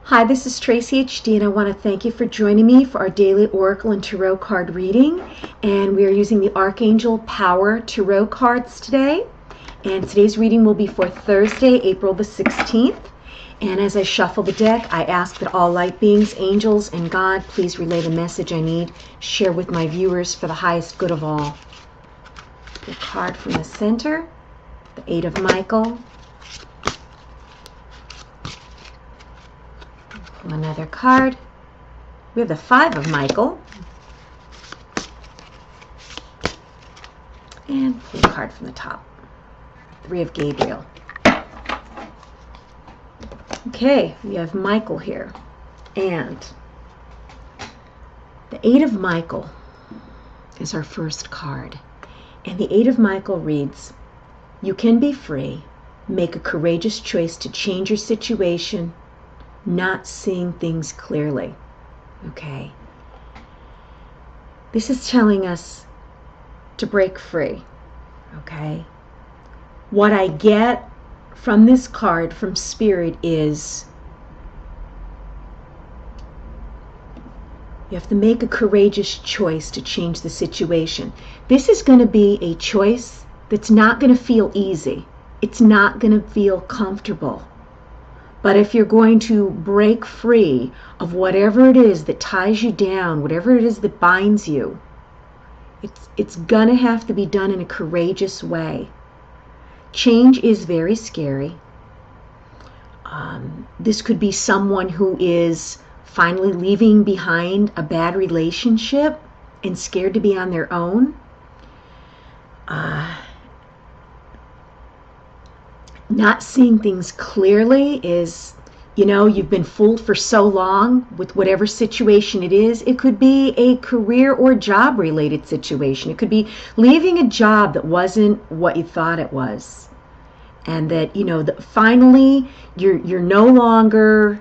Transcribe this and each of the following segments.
Hi, this is Tracy HD, and I want to thank you for joining me for our daily Oracle and Tarot card reading. And we are using the Archangel Power Tarot cards today. And today's reading will be for Thursday, April the 16th. And as I shuffle the deck, I ask that all light beings, angels, and God please relay the message I need, share with my viewers for the highest good of all. The card from the center, the Eight of Michael. Another card. We have the Five of Michael. And pull a card from the top. Three of Gabriel. Okay, we have Michael here. And the Eight of Michael is our first card. And the Eight of Michael reads, "You can be free. Make a courageous choice to change your situation, not seeing things clearly." Okay. This is telling us to break free. Okay. What I get from this card from Spirit is you have to make a courageous choice to change the situation. This is going to be a choice that's not going to feel easy. It's not going to feel comfortable. But if you're going to break free of whatever it is that ties you down, whatever it is that binds you, it's going to have to be done in a courageous way. Change is very scary. This could be someone who is finally leaving behind a bad relationship and scared to be on their own. Not seeing things clearly is, you've been fooled for so long with whatever situation it is. It could be a career or job related situation. It could be leaving a job that wasn't what you thought it was. And that, that finally you're no longer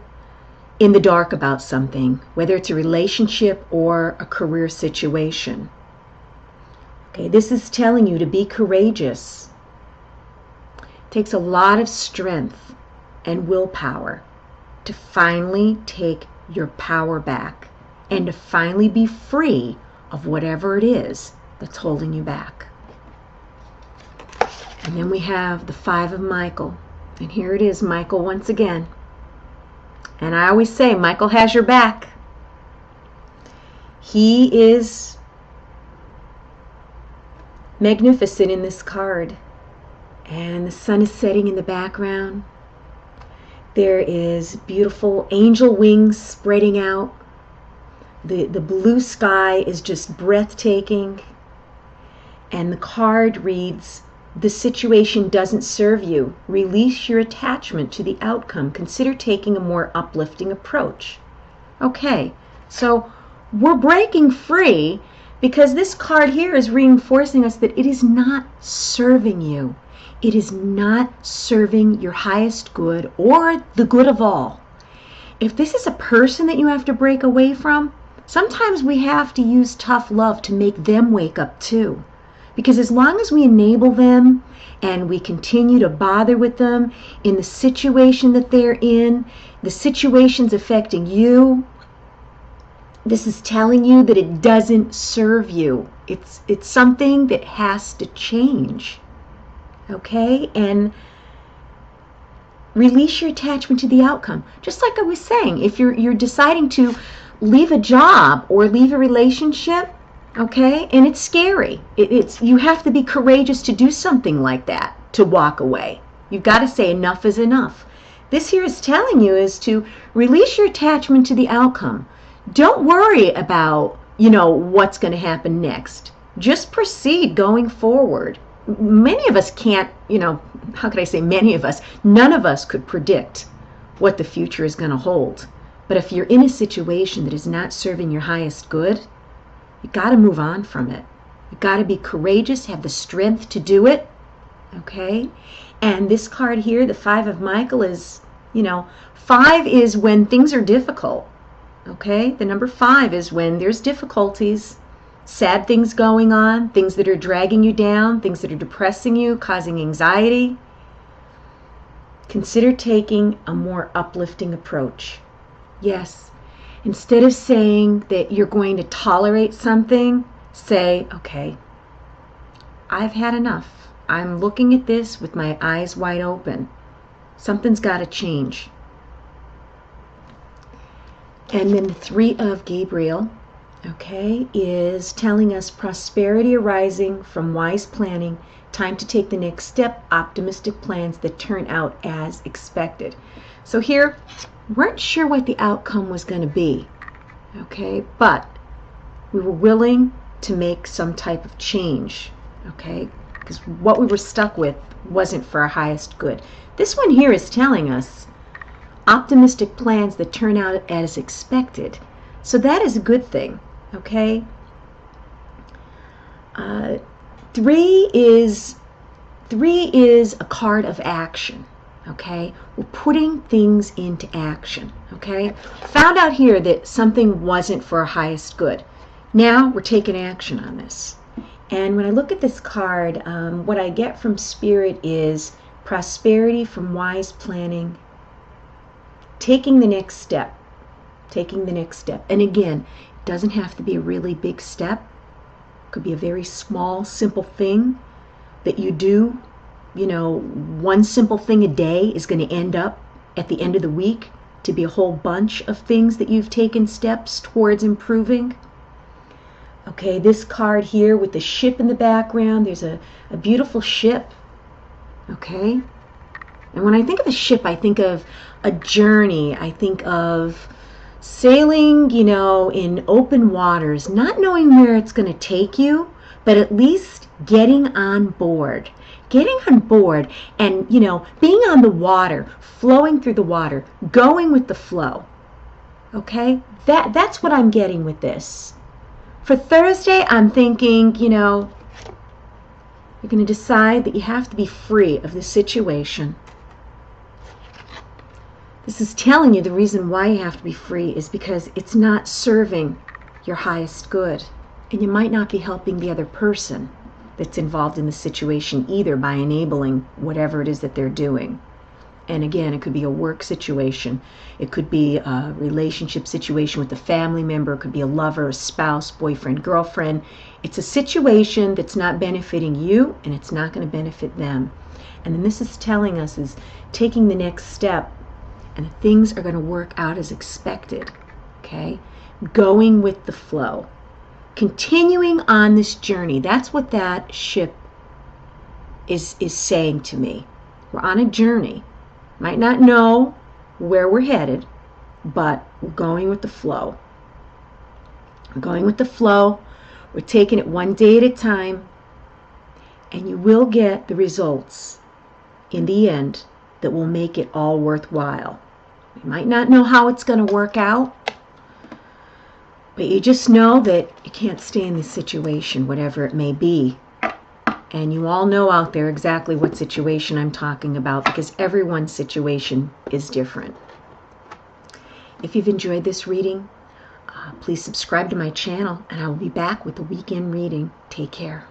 in the dark about something, whether it's a relationship or a career situation. Okay, this is telling you to be courageous. It takes a lot of strength and willpower to finally take your power back and to finally be free of whatever it is that's holding you back. And then we have the Five of Michael. And here it is, Michael, once again. And I always say, Michael has your back. He is magnificent in this card. And the sun is setting in the background. There is beautiful angel wings spreading out. The blue sky is just breathtaking. And the card reads, "The situation doesn't serve you. Release your attachment to the outcome. Consider taking a more uplifting approach." Okay, so we're breaking free because this card here is reinforcing us that it is not serving you. It is not serving your highest good or the good of all. If this is a person that you have to break away from, sometimes we have to use tough love to make them wake up too. Because as long as we enable them and we continue to bother with them in the situation that they're in, the situation's affecting you, this is telling you that it doesn't serve you. It's something that has to change. Okay? And release your attachment to the outcome. Just like I was saying, if you're deciding to leave a job or leave a relationship, okay, and it's scary. You have to be courageous to do something like that, to walk away. You've got to say enough is enough. This here is telling you is to release your attachment to the outcome. Don't worry about, what's going to happen next. Just proceed going forward. Many of us can't, how could I say many of us? None of us could predict what the future is going to hold. But if you're in a situation that is not serving your highest good, you got to move on from it. You got to be courageous, have the strength to do it. Okay? And this card here, the Five of Michael, is, five is when things are difficult. Okay? The number 5 is when there's difficulties, sad things going on, things that are dragging you down, things that are depressing you, causing anxiety. Consider taking a more uplifting approach. Yes. Instead of saying that you're going to tolerate something, say, okay, I've had enough. I'm looking at this with my eyes wide open. Something's got to change. And then the 3 of Gabriel, okay, is telling us prosperity arising from wise planning, time to take the next step, optimistic plans that turn out as expected. So here, we weren't sure what the outcome was going to be, okay, but we were willing to make some type of change, okay, because what we were stuck with wasn't for our highest good. This one here is telling us optimistic plans that turn out as expected. So that is a good thing, okay? 3 is a card of action, okay? We're putting things into action, okay? Found out here that something wasn't for our highest good. Now we're taking action on this. And when I look at this card, what I get from Spirit is prosperity from wise planning, taking the next step. And again, it doesn't have to be a really big step. It could be a very small, simple thing that you do. You know, one simple thing a day is going to end up at the end of the week to be a whole bunch of things that you've taken steps towards improving. Okay, this card here with the ship in the background, there's a beautiful ship. Okay, and when I think of a ship, I think of a journey. I think of sailing, you know, in open waters, not knowing where it's going to take you, but at least getting on board. Getting on board and, you know, being on the water, flowing through the water, going with the flow. Okay, that's what I'm getting with this. For Thursday, I'm thinking, you know, you're going to decide that you have to be free of this situation. This is telling you the reason why you have to be free is because it's not serving your highest good. And you might not be helping the other person that's involved in the situation either by enabling whatever it is that they're doing. And again, it could be a work situation. It could be a relationship situation with a family member. It could be a lover, a spouse, boyfriend, girlfriend. It's a situation that's not benefiting you and it's not going to benefit them. And then this is telling us is taking the next step and things are going to work out as expected. Okay? Going with the flow. Continuing on this journey. That's what that ship is saying to me. We're on a journey. Might not know where we're headed, but we're going with the flow. We're going with the flow. We're taking it one day at a time, and you will get the results in the end that will make it all worthwhile. You might not know how it's going to work out, but you just know that you can't stay in this situation, whatever it may be. And you all know out there exactly what situation I'm talking about because everyone's situation is different. If you've enjoyed this reading, please subscribe to my channel and I will be back with a weekend reading. Take care.